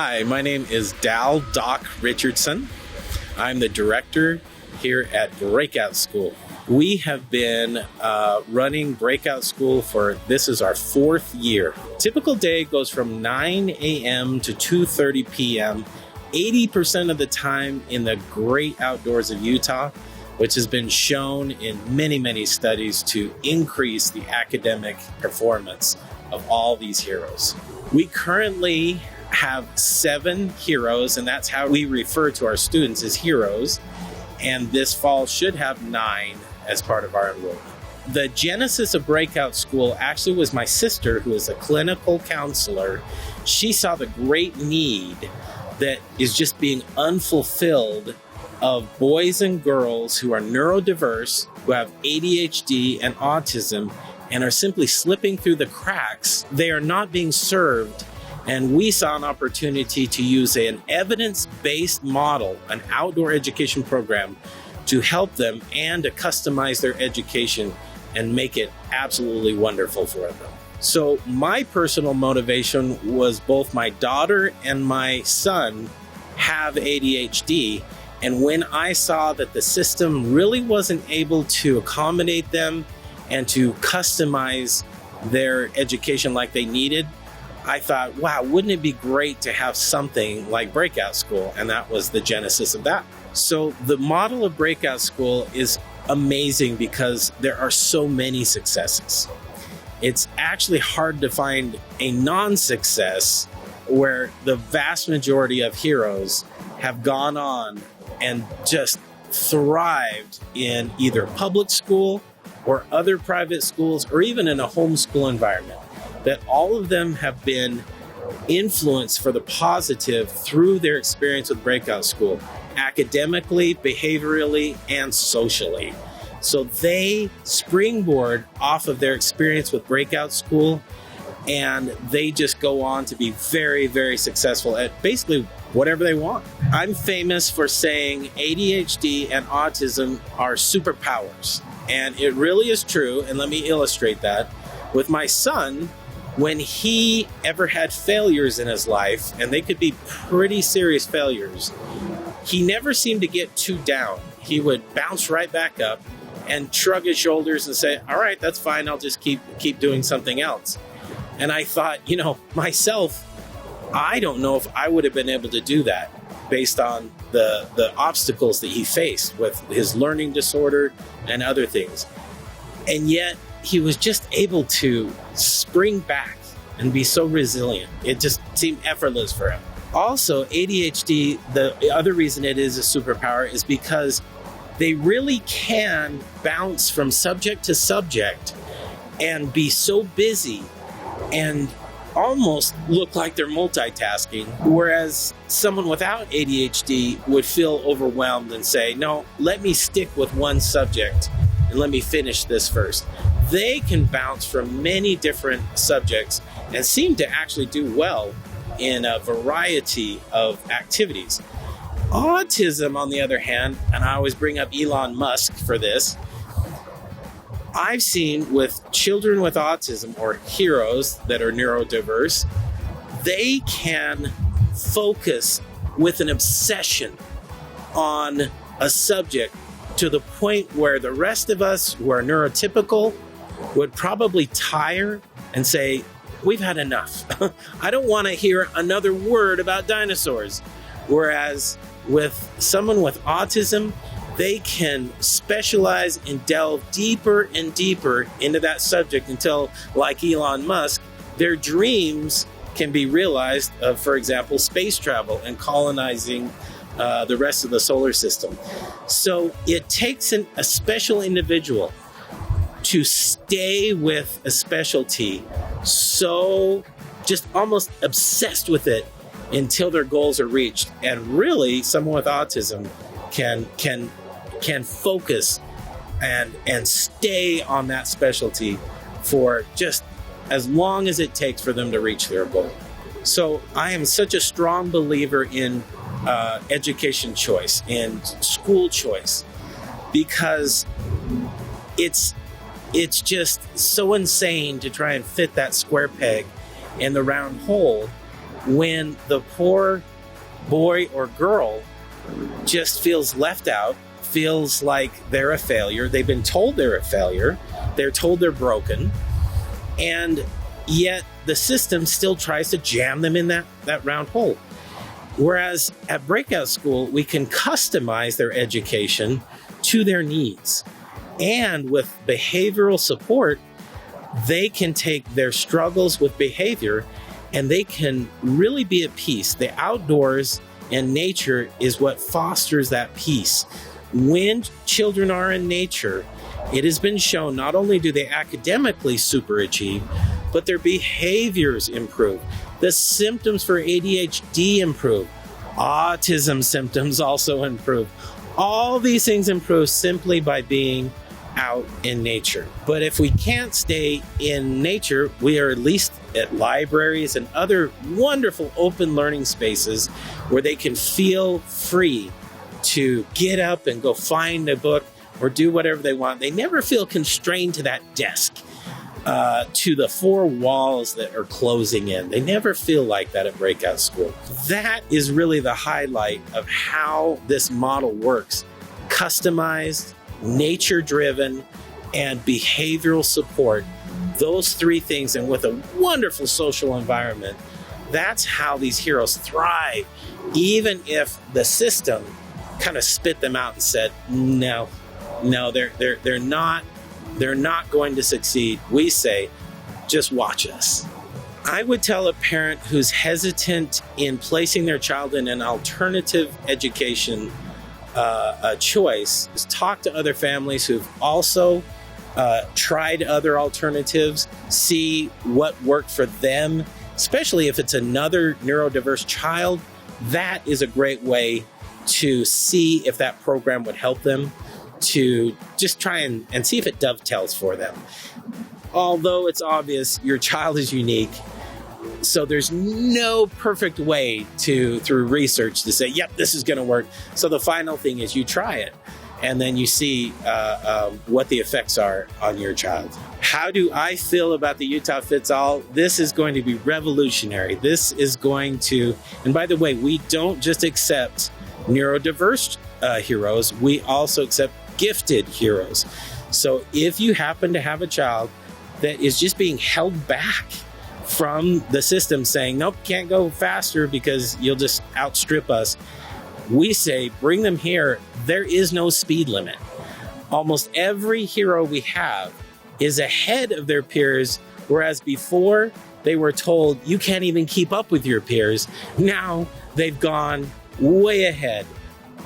Hi, my name is Dal Richardson. I'm the director here at BreakOut School. We have been running BreakOut School this is our 4th year. Typical day goes from 9 a.m. to 2:30 p.m. 80% of the time in the great outdoors of Utah, which has been shown in many studies to increase the academic performance of all these heroes. We currently have 7 heroes, and that's how we refer to our students as heroes. And this fall should have 9 as part of our enrollment. The genesis of BreakOut School actually was my sister, who is a clinical counselor. She saw the great need that is just being unfulfilled of boys and girls who are neurodiverse, who have ADHD and autism, and are simply slipping through the cracks. They are not being served. And we saw an opportunity to use an evidence-based model, an outdoor education program, to help them and to customize their education and make it absolutely wonderful for them. So my personal motivation was both my daughter and my son have ADHD. And when I saw that the system really wasn't able to accommodate them and to customize their education like they needed, I thought, wow, wouldn't it be great to have something like BreakOut School? And that was the genesis of that. So the model of BreakOut School is amazing because there are so many successes. It's actually hard to find a non-success where the vast majority of heroes have gone on and just thrived in either public school or other private schools or even in a homeschool environment. That all of them have been influenced for the positive through their experience with BreakOut School, academically, behaviorally, and socially. So they springboard off of their experience with BreakOut School, and they just go on to be very successful at basically whatever they want. I'm famous for saying ADHD and autism are superpowers, and it really is true, and let me illustrate that. With my son, when he ever had failures in his life, and they could be pretty serious failures, he never seemed to get too down. He would bounce right back up and shrug his shoulders and say, all right, that's fine. I'll just keep doing something else. And I thought, myself, I don't know if I would have been able to do that based on the obstacles that he faced with his learning disorder and other things. And yet, he was just able to spring back and be so resilient. It just seemed effortless for him. Also, ADHD, the other reason it is a superpower is because they really can bounce from subject to subject and be so busy and almost look like they're multitasking, whereas someone without ADHD would feel overwhelmed and say, no, let me stick with one subject and let me finish this first. They can bounce from many different subjects and seem to actually do well in a variety of activities. Autism, on the other hand, and I always bring up Elon Musk for this, I've seen with children with autism or heroes that are neurodiverse, they can focus with an obsession on a subject to the point where the rest of us who are neurotypical would probably tire and say, we've had enough. I don't want to hear another word about dinosaurs. Whereas with someone with autism, they can specialize and delve deeper and deeper into that subject until, like Elon Musk, their dreams can be realized of, for example, space travel and colonizing the rest of the solar system. So it takes a special individual to stay with a specialty, so just almost obsessed with it until their goals are reached. And really, someone with autism can focus and stay on that specialty for just as long as it takes for them to reach their goal. So I am such a strong believer in education choice and school choice, because it's just so insane to try and fit that square peg in the round hole when the poor boy or girl just feels left out, feels like they're a failure. They've been told they're a failure. They're told they're broken. And yet the system still tries to jam them in that round hole. Whereas at BreakOut School, we can customize their education to their needs. And with behavioral support, they can take their struggles with behavior and they can really be at peace. The outdoors and nature is what fosters that peace. When children are in nature, it has been shown not only do they academically superachieve, but their behaviors improve. The symptoms for ADHD improve. Autism symptoms also improve. All these things improve simply by being out in nature. But if we can't stay in nature, we are at least at libraries and other wonderful open learning spaces where they can feel free to get up and go find a book or do whatever they want. They never feel constrained to that desk, to the four walls that are closing in. They never feel like that at BreakOut School. That is really the highlight of how this model works. Customized, nature-driven, and behavioral support. Those three things, and with a wonderful social environment, that's how these heroes thrive, even if the system kind of spit them out and said, no, they're not going to succeed. We say, just watch us. I would tell a parent who's hesitant in placing their child in an alternative education choice is talk to other families who've also tried other alternatives, see what worked for them, especially if it's another neurodiverse child. That is a great way to see if that program would help them, to just try and see if it dovetails for them. Although it's obvious your child is unique, so there's no perfect way through research to say, yep, this is going to work. So the final thing is you try it, and then you see what the effects are on your child. How do I feel about the Utah Fits All? This is going to be revolutionary. This is going to, and by the way, we don't just accept neurodiverse heroes, we also accept gifted heroes. So if you happen to have a child that is just being held back from the system saying, nope, can't go faster because you'll just outstrip us, we say, bring them here. There is no speed limit. Almost every hero we have is ahead of their peers, whereas before they were told, you can't even keep up with your peers. Now they've gone way ahead.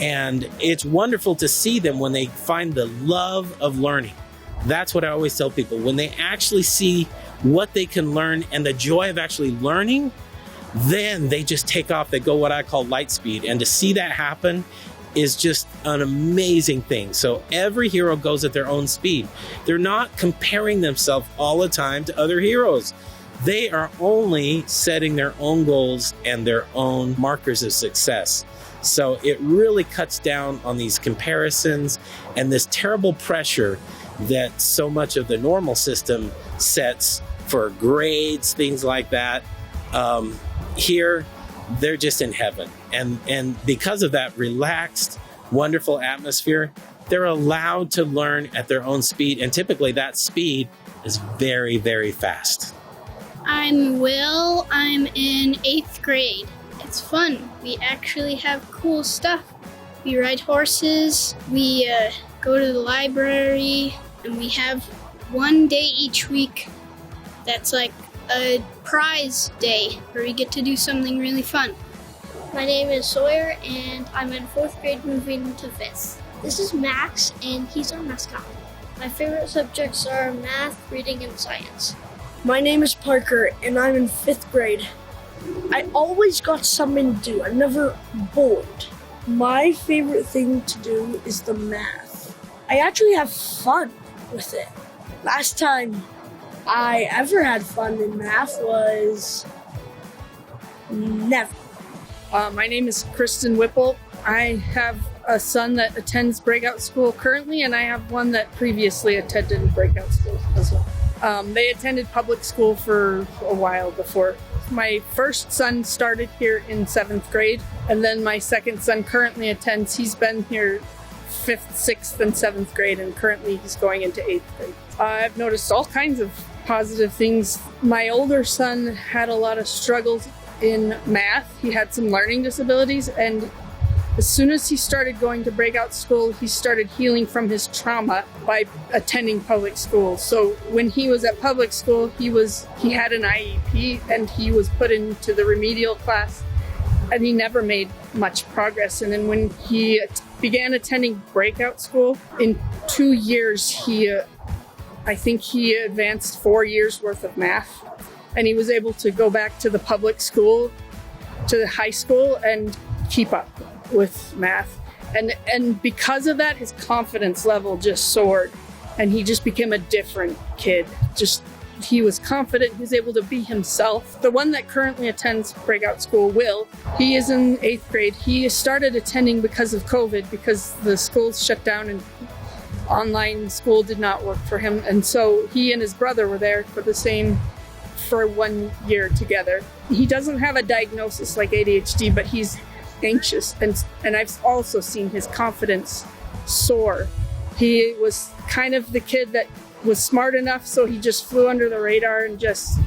And it's wonderful to see them when they find the love of learning. That's what I always tell people. When they actually see what they can learn and the joy of actually learning, then they just take off. They go what I call light speed. And to see that happen is just an amazing thing. So every hero goes at their own speed. They're not comparing themselves all the time to other heroes. They are only setting their own goals and their own markers of success. So it really cuts down on these comparisons and this terrible pressure that so much of the normal system sets for grades, things like that. Here, they're just in heaven. And because of that relaxed, wonderful atmosphere, they're allowed to learn at their own speed. And typically that speed is very, very fast. I'm Will. I'm in 8th grade. It's fun. We actually have cool stuff. We ride horses, we go to the library, and we have one day each week that's like a prize day where we get to do something really fun. My name is Sawyer, and I'm in 4th grade moving to 5th. This is Max, and he's our mascot. My favorite subjects are math, reading, and science. My name is Parker, and I'm in 5th grade. I always got something to do. I'm never bored. My favorite thing to do is the math. I actually have fun with it. Last time I ever had fun in math was never. My name is Kristen Whipple. I have a son that attends BreakOut School currently, and I have one that previously attended BreakOut School as well. They attended public school for a while before both. My first son started here in 7th grade, and then my second son currently attends. He's been here 5th, 6th, and 7th grade, and currently he's going into 8th grade. I've noticed all kinds of positive things. My older son had a lot of struggles in math. He had some learning disabilities, and as soon as he started going to BreakOut School, he started healing from his trauma by attending public school. So when he was at public school, he had an IEP, and he was put into the remedial class, and he never made much progress. And then when he began attending BreakOut School, in 2 years, I think he advanced 4 years worth of math, and he was able to go back to the public school, to the high school, and keep up with math. And because of that, his confidence level just soared, and he just became a different kid. He was confident, he was able to be himself. The one that currently attends BreakOut School, Will, he is in 8th grade. He started attending because of COVID, because the schools shut down and online school did not work for him. And so he and his brother were there for 1 year together. He doesn't have a diagnosis like ADHD, but he's anxious, and I've also seen his confidence soar. He was kind of the kid that was smart enough, so he just flew under the radar and just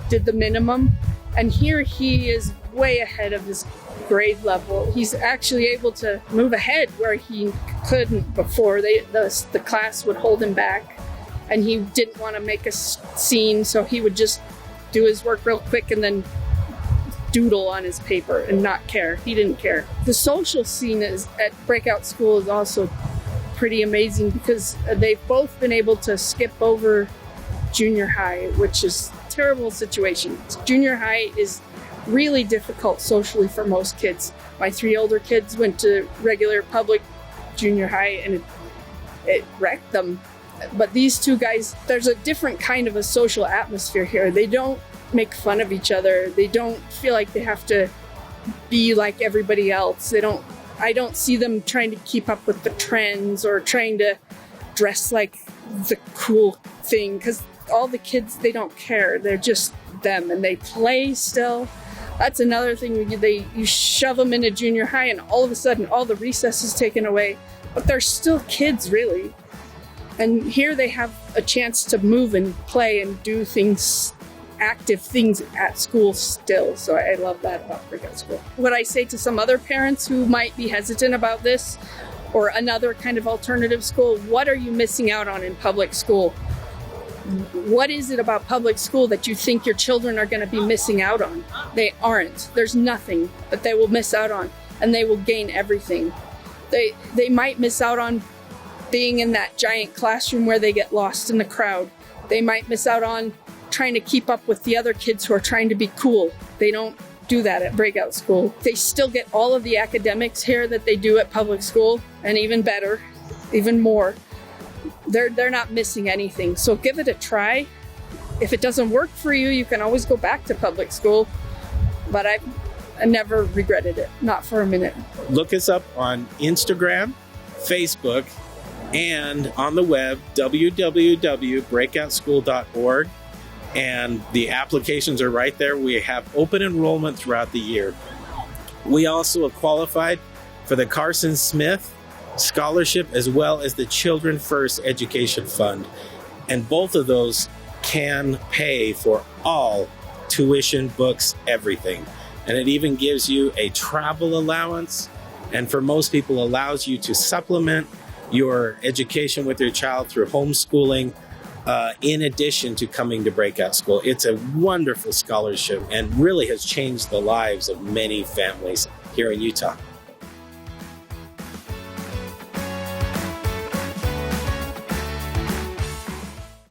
did the minimum. And here he is way ahead of his grade level. He's actually able to move ahead where he couldn't before. The class would hold him back, and he didn't want to make a scene, so he would just do his work real quick and then doodle on his paper and not care. He didn't care. The social scene at BreakOut School is also pretty amazing, because they've both been able to skip over junior high, which is a terrible situation. Junior high is really difficult socially for most kids. My 3 older kids went to regular public junior high, and it wrecked them. But these 2 guys, there's a different kind of a social atmosphere here. They don't make fun of each other. They don't feel like they have to be like everybody else. I don't see them trying to keep up with the trends or trying to dress like the cool thing, because all the kids, they don't care. They're just them, and they play still. That's another thing. You shove them into junior high, and all of a sudden all the recess is taken away, but they're still kids, really. And here they have a chance to move and play and do active things at school still. So I love that about BreakOut School. What I say to some other parents who might be hesitant about this, or another kind of alternative school, what are you missing out on in public school? What is it about public school that you think your children are going to be missing out on? They aren't. There's nothing that they will miss out on, and they will gain everything. They might miss out on being in that giant classroom where they get lost in the crowd. They might miss out on trying to keep up with the other kids who are trying to be cool. They don't do that at BreakOut School. They still get all of the academics here that they do at public school, and even better, even more. They're not missing anything. So give it a try. If it doesn't work for you, you can always go back to public school. But I never regretted it, not for a minute. Look us up on Instagram, Facebook, and on the web, www.breakoutschool.org. And the applications are right there. We have open enrollment throughout the year. We also have qualified for the Carson Smith Scholarship, as well as the Children First Education Fund. And both of those can pay for all tuition, books, everything. And it even gives you a travel allowance, and for most people allows you to supplement your education with your child through homeschooling, in addition to coming to BreakOut School. It's a wonderful scholarship and really has changed the lives of many families here in Utah.